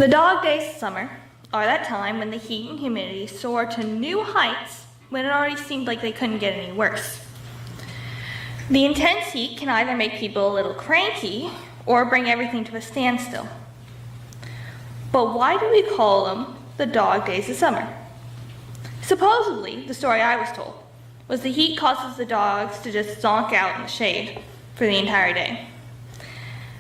The dog days of summer are that time when the heat and humidity soar to new heights when it already seemed like they couldn't get any worse. The intense heat can either make people a little cranky or bring everything to a standstill. But why do we call them the dog days of summer? Supposedly, the story I was told was the heat causes the dogs to just zonk out in the shade for the entire day.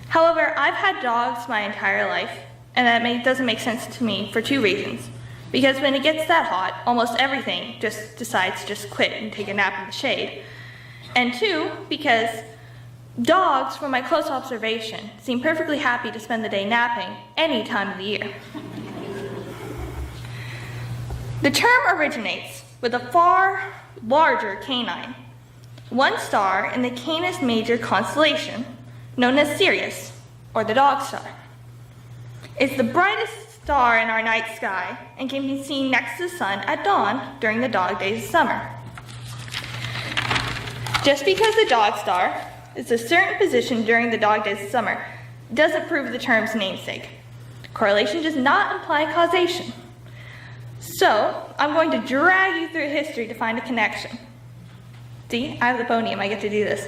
However, I've had dogs my entire life, and that doesn't make sense to me for two reasons. Because when it gets that hot, almost everything just decides to just quit and take a nap in the shade. And two, because dogs, from my close observation, seem perfectly happy to spend the day napping any time of the year. The term originates with a far larger canine, one star in the Canis Major constellation, known as Sirius, or the dog star. It's the brightest star in our night sky and can be seen next to the sun at dawn during the dog days of summer. Just because the dog star is a certain position during the dog days of summer doesn't prove the term's namesake. Correlation does not imply causation. So, I'm going to drag you through history to find a connection. See, I have the podium, I get to do this.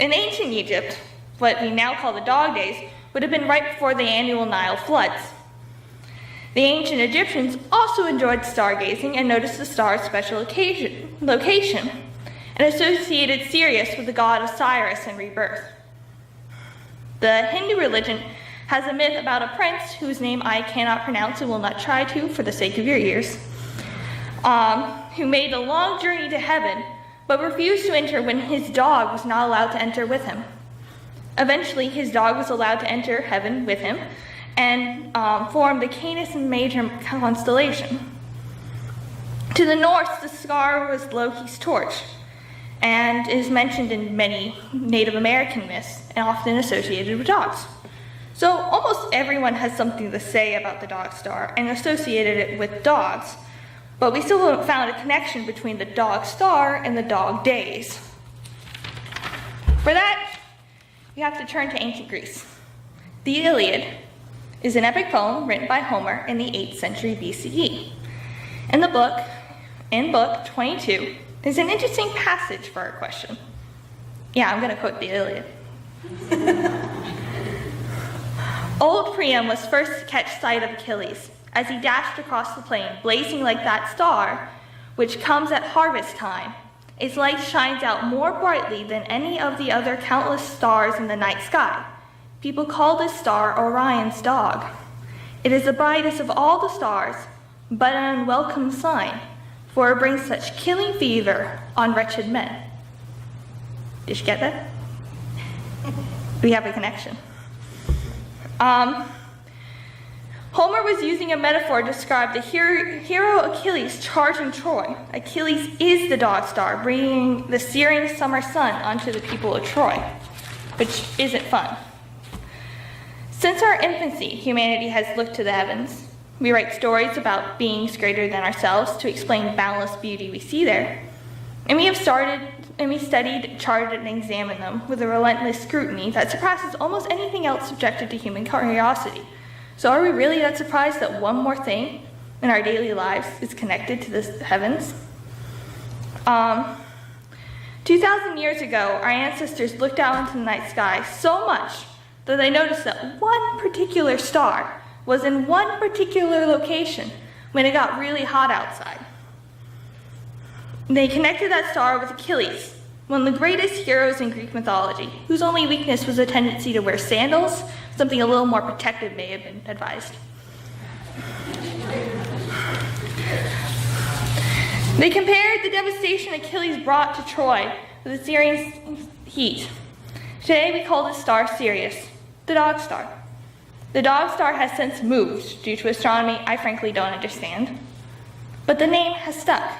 In ancient Egypt, what we now call the dog days would have been right before the annual Nile floods. The ancient Egyptians also enjoyed stargazing and noticed the star's special location, and associated Sirius with the god Osiris and rebirth. The Hindu religion has a myth about a prince whose name I cannot pronounce and will not try to for the sake of your ears, who made a long journey to heaven but refused to enter when his dog was not allowed to enter with him. Eventually, his dog was allowed to enter heaven with him and formed the Canis Major constellation. To the north, the star was Loki's torch, and is mentioned in many Native American myths and often associated with dogs. So almost everyone has something to say about the dog star and associated it with dogs, but we still haven't found a connection between the dog star and the dog days. For that, you have to turn to ancient Greece. The Iliad is an epic poem written by Homer in the 8th century BCE. In book 22, there's an interesting passage for our question. Yeah, I'm going to quote the Iliad. Old Priam was first to catch sight of Achilles as he dashed across the plain, blazing like that star which comes at harvest time. Its light shines out more brightly than any of the other countless stars in the night sky. People call this star Orion's dog. It is the brightest of all the stars, but an unwelcome sign, for it brings such killing fever on wretched men. Did you get that? We have a connection. Homer was using a metaphor to describe the hero Achilles charging Troy. Achilles is the dog star, bringing the searing summer sun onto the people of Troy, which isn't fun. Since our infancy, humanity has looked to the heavens. We write stories about beings greater than ourselves to explain the boundless beauty we see there. And we studied, charted, and examined them with a relentless scrutiny that surpasses almost anything else subjected to human curiosity. So are we really that surprised that one more thing in our daily lives is connected to the heavens? 2,000 years ago, our ancestors looked out into the night sky so much that they noticed that one particular star was in one particular location when it got really hot outside. They connected that star with Achilles, one of the greatest heroes in Greek mythology, whose only weakness was a tendency to wear sandals. Something a little more protective may have been advised. They compared the devastation Achilles brought to Troy with the searing heat. Today we call this star Sirius, the dog star. The dog star has since moved due to astronomy I frankly don't understand, but the name has stuck.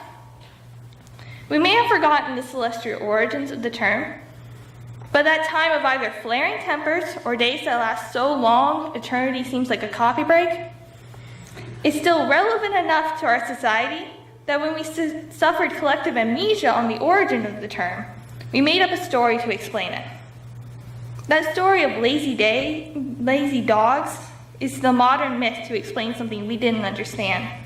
We may have forgotten the celestial origins of the term, but that time of either flaring tempers or days that last so long eternity seems like a coffee break is still relevant enough to our society that when we suffered collective amnesia on the origin of the term, we made up a story to explain it. That story of lazy dogs is the modern myth to explain something we didn't understand.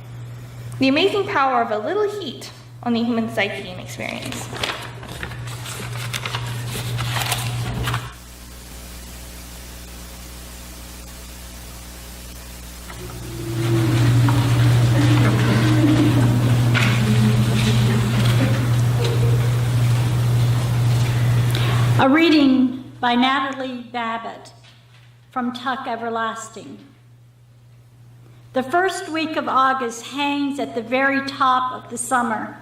The amazing power of a little heat on the human psyche and experience. A reading by Natalie Babbitt from Tuck Everlasting. The first week of August hangs at the very top of the summer,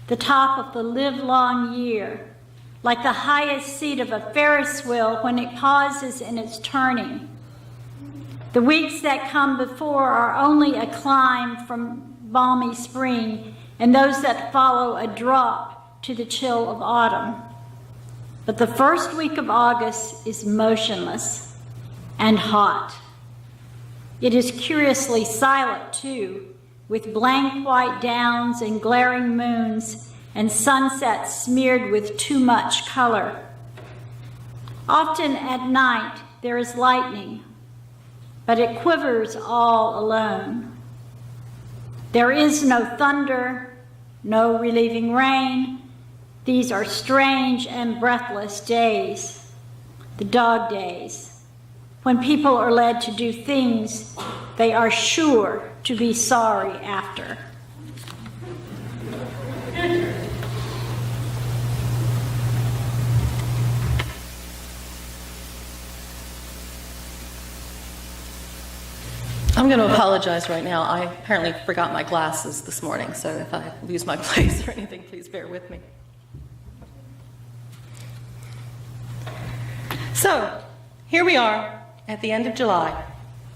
the top of the livelong year, like the highest seat of a Ferris wheel when it pauses in its turning. The weeks that come before are only a climb from balmy spring, and those that follow a drop to the chill of autumn. But the first week of August is motionless and hot. It is curiously silent, too, with blank white downs and glaring moons and sunsets smeared with too much color. Often at night there is lightning, but it quivers all alone. There is no thunder, no relieving rain. These are strange and breathless days, the dog days, when people are led to do things they are sure to be sorry after. I'm going to apologize right now. I apparently forgot my glasses this morning, so if I lose my place or anything, please bear with me. So, here we are at the end of July,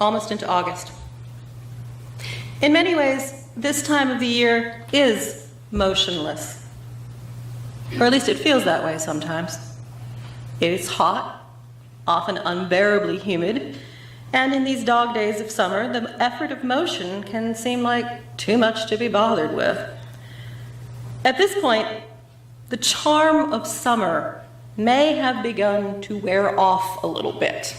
almost into August. In many ways, this time of the year is motionless, or at least it feels that way sometimes. It is hot, often unbearably humid, and in these dog days of summer, the effort of motion can seem like too much to be bothered with. At this point, the charm of summer may have begun to wear off a little bit.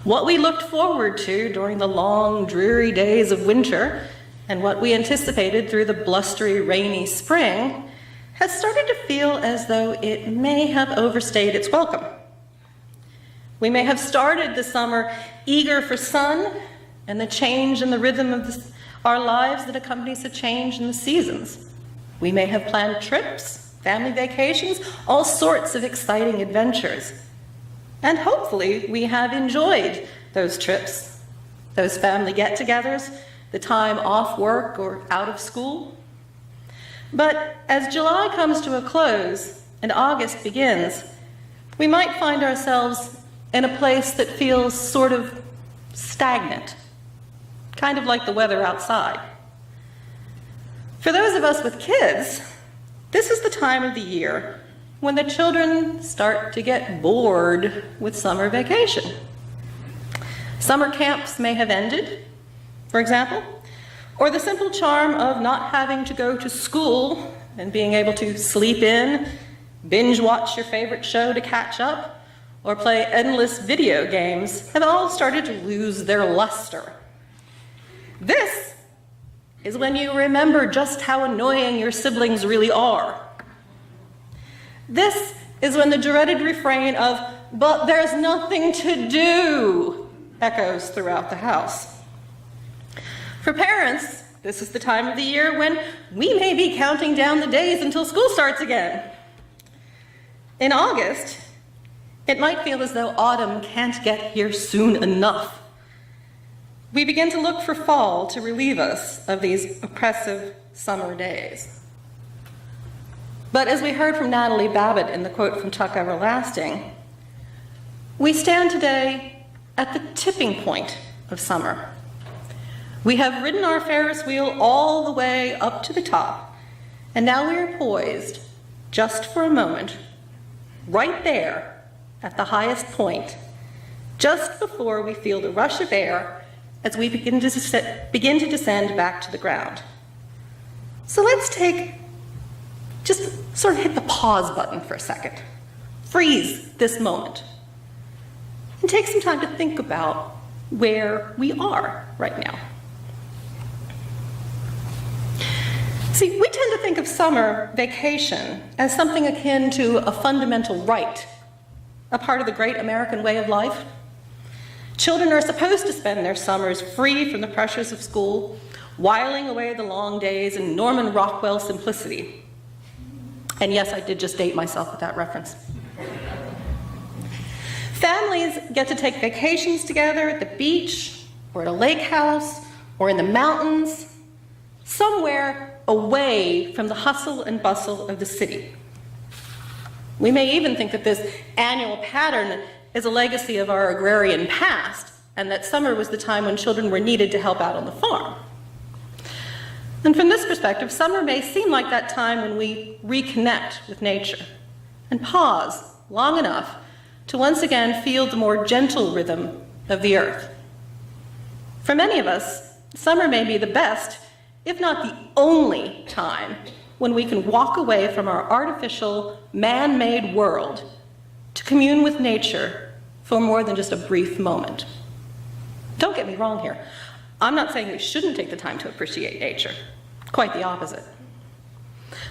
What we looked forward to during the long, dreary days of winter, and what we anticipated through the blustery, rainy spring, has started to feel as though it may have overstayed its welcome. We may have started the summer eager for sun and the change in the rhythm of our lives that accompanies a change in the seasons. We may have planned trips, family vacations, all sorts of exciting adventures. And hopefully we have enjoyed those trips, those family get-togethers, the time off work or out of school. But as July comes to a close and August begins, we might find ourselves in a place that feels sort of stagnant, kind of like the weather outside. For those of us with kids, this is the time of the year when the children start to get bored with summer vacation. Summer camps may have ended, for example, or the simple charm of not having to go to school and being able to sleep in, binge watch your favorite show to catch up, or play endless video games have all started to lose their luster. This is when you remember just how annoying your siblings really are. This is when the dreaded refrain of, "But there's nothing to do," echoes throughout the house. For parents, this is the time of the year when we may be counting down the days until school starts again. In August, it might feel as though autumn can't get here soon enough. We begin to look for fall to relieve us of these oppressive summer days. But as we heard from Natalie Babbitt in the quote from Tuck Everlasting, we stand today at the tipping point of summer. We have ridden our Ferris wheel all the way up to the top, and now we are poised, just for a moment, right there at the highest point, just before we feel the rush of air as we begin to descend back to the ground. So let's just sort of hit the pause button for a second. Freeze this moment. And take some time to think about where we are right now. See, we tend to think of summer vacation as something akin to a fundamental right, a part of the great American way of life. Children are supposed to spend their summers free from the pressures of school, whiling away the long days in Norman Rockwell simplicity. And yes, I did just date myself with that reference. Families get to take vacations together at the beach, or at a lake house, or in the mountains, somewhere away from the hustle and bustle of the city. We may even think that this annual pattern is a legacy of our agrarian past, and that summer was the time when children were needed to help out on the farm. And from this perspective, summer may seem like that time when we reconnect with nature and pause long enough to once again feel the more gentle rhythm of the earth. For many of us, summer may be the best, if not the only time, when we can walk away from our artificial, man-made world to commune with nature for more than just a brief moment. Don't get me wrong here. I'm not saying we shouldn't take the time to appreciate nature. Quite the opposite.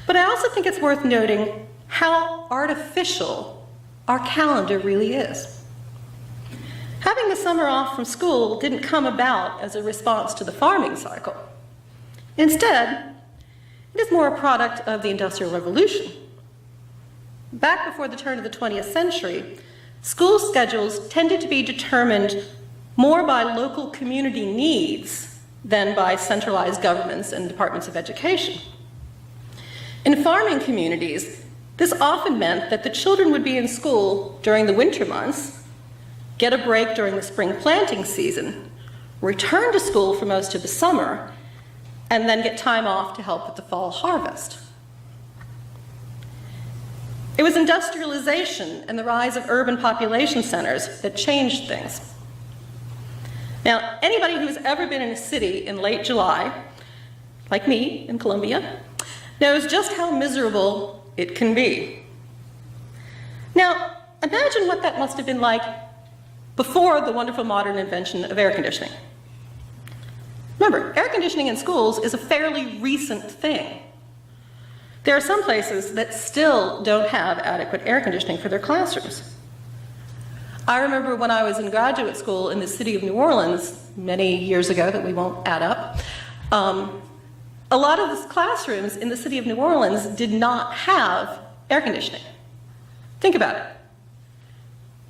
But I also think it's worth noting how artificial our calendar really is. Having the summer off from school didn't come about as a response to the farming cycle. Instead, it is more a product of the Industrial Revolution. Back before the turn of the 20th century, school schedules tended to be determined more by local community needs than by centralized governments and departments of education. In farming communities, this often meant that the children would be in school during the winter months, get a break during the spring planting season, return to school for most of the summer, and then get time off to help with the fall harvest. It was industrialization and the rise of urban population centers that changed things. Now, anybody who's ever been in a city in late July, like me in Columbia, knows just how miserable it can be. Now, imagine what that must have been like before the wonderful modern invention of air conditioning. Remember, air conditioning in schools is a fairly recent thing. There are some places that still don't have adequate air conditioning for their classrooms. I remember when I was in graduate school in the city of New Orleans many years ago that we won't add up, a lot of the classrooms in the city of New Orleans did not have air conditioning. Think about it.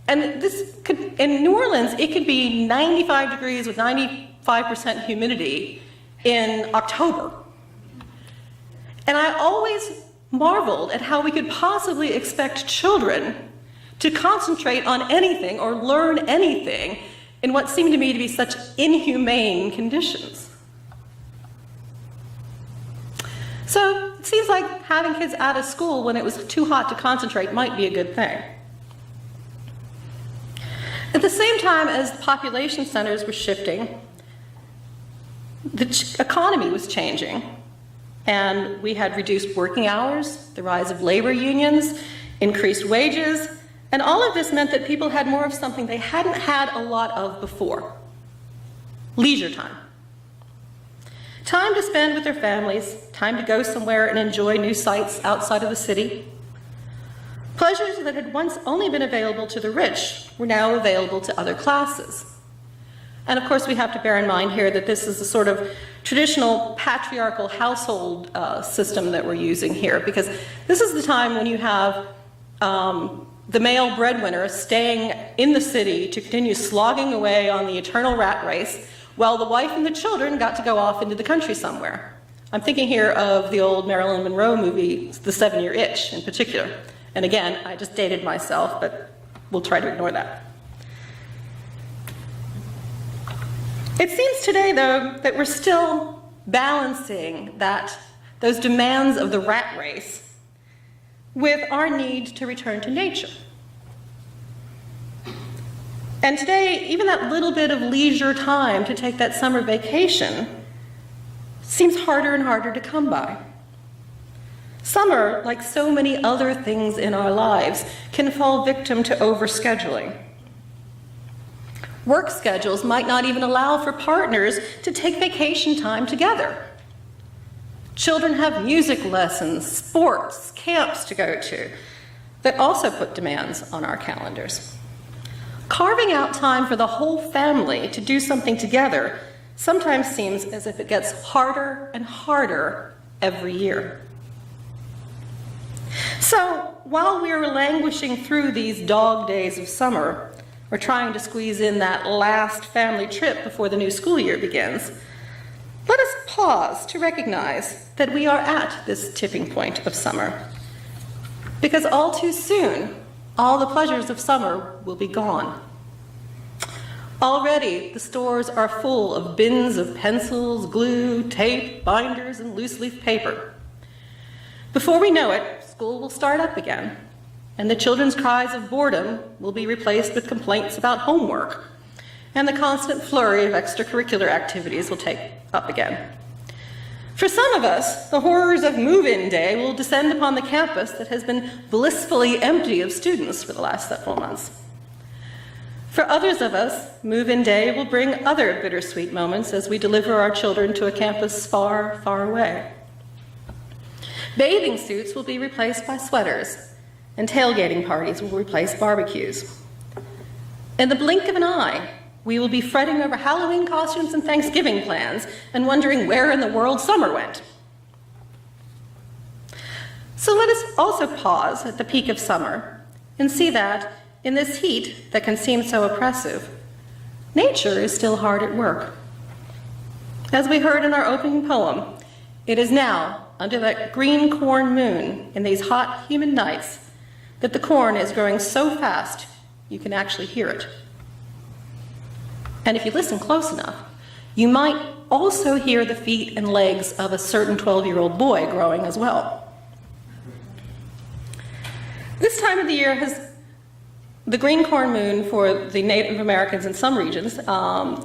And this could, in New Orleans, it could be 95 degrees with 95% humidity in October. And I always marveled at how we could possibly expect children to concentrate on anything or learn anything in what seemed to me to be such inhumane conditions. So it seems like having kids out of school when it was too hot to concentrate might be a good thing. At the same time as population centers were shifting, the economy was changing. And we had reduced working hours, the rise of labor unions, increased wages, and all of this meant that people had more of something they hadn't had a lot of before: leisure time. Time to spend with their families, time to go somewhere and enjoy new sights outside of the city. Pleasures that had once only been available to the rich were now available to other classes. And of course, we have to bear in mind here that this is a sort of traditional patriarchal household system that we're using here, because this is the time when you have the male breadwinner staying in the city to continue slogging away on the eternal rat race, while the wife and the children got to go off into the country somewhere. I'm thinking here of the old Marilyn Monroe movie, The 7-Year Itch, in particular. And again, I just dated myself, but we'll try to ignore that. It seems today, though, that we're still balancing those demands of the rat race with our need to return to nature. And today, even that little bit of leisure time to take that summer vacation seems harder and harder to come by. Summer, like so many other things in our lives, can fall victim to overscheduling. Work schedules might not even allow for partners to take vacation time together. Children have music lessons, sports, camps to go to that also put demands on our calendars. Carving out time for the whole family to do something together sometimes seems as if it gets harder and harder every year. So, while we are languishing through these dog days of summer, or trying to squeeze in that last family trip before the new school year begins, let us pause to recognize that we are at this tipping point of summer. Because all too soon, all the pleasures of summer will be gone. Already, the stores are full of bins of pencils, glue, tape, binders, and loose-leaf paper. Before we know it, school will start up again, and the children's cries of boredom will be replaced with complaints about homework, and the constant flurry of extracurricular activities will take up again. For some of us, the horrors of move-in day will descend upon the campus that has been blissfully empty of students for the last several months. For others of us, move-in day will bring other bittersweet moments as we deliver our children to a campus far, far away. Bathing suits will be replaced by sweaters, and tailgating parties will replace barbecues. In the blink of an eye, we will be fretting over Halloween costumes and Thanksgiving plans and wondering where in the world summer went. So let us also pause at the peak of summer and see that in this heat that can seem so oppressive, nature is still hard at work. As we heard in our opening poem, it is now, under that green corn moon in these hot, humid nights, that the corn is growing so fast you can actually hear it. And if you listen close enough, you might also hear the feet and legs of a certain 12-year-old boy growing as well. This time of the year has the green corn moon for the Native Americans in some regions.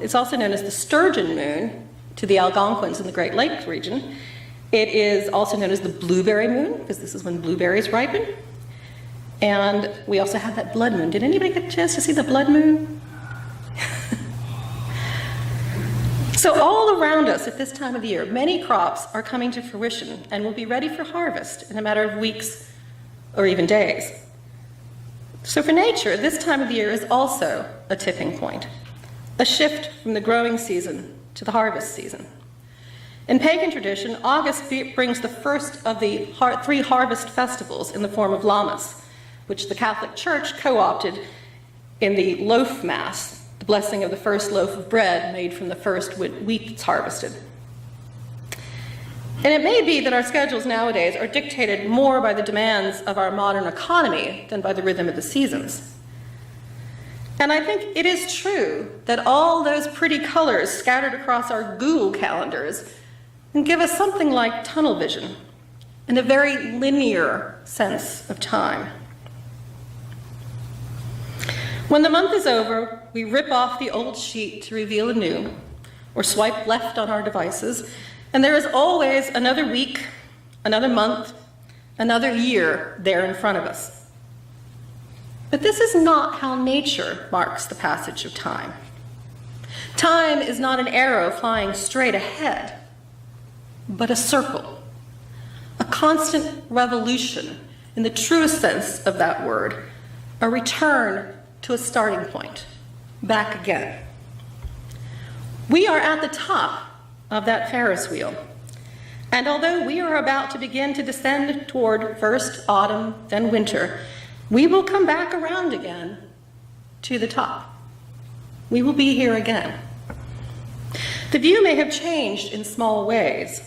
It's also known as the sturgeon moon to the Algonquins in the Great Lakes region. It is also known as the blueberry moon, because this is when blueberries ripen. And we also have that blood moon. Did anybody get a chance to see the blood moon? So all around us at this time of the year, many crops are coming to fruition and will be ready for harvest in a matter of weeks or even days. So for nature, this time of the year is also a tipping point, a shift from the growing season to the harvest season. In pagan tradition, August brings the first of the 3 harvest festivals in the form of Lammas, which the Catholic Church co-opted in the loaf mass, the blessing of the first loaf of bread made from the first wheat that's harvested. And it may be that our schedules nowadays are dictated more by the demands of our modern economy than by the rhythm of the seasons. And I think it is true that all those pretty colors scattered across our Google calendars can give us something like tunnel vision and a very linear sense of time. When the month is over, we rip off the old sheet to reveal a new, or swipe left on our devices, and there is always another week, another month, another year there in front of us. But this is not how nature marks the passage of time. Time is not an arrow flying straight ahead, but a circle, a constant revolution in the truest sense of that word, a return to a starting point, back again. We are at the top of that Ferris wheel, and although we are about to begin to descend toward first autumn, then winter, we will come back around again to the top. We will be here again. The view may have changed in small ways,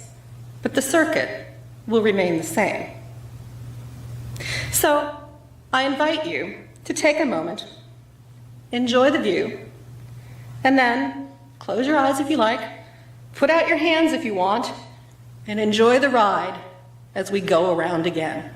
but the circuit will remain the same. So I invite you to take a moment, enjoy the view, and then close your eyes if you like, put out your hands if you want, and enjoy the ride as we go around again.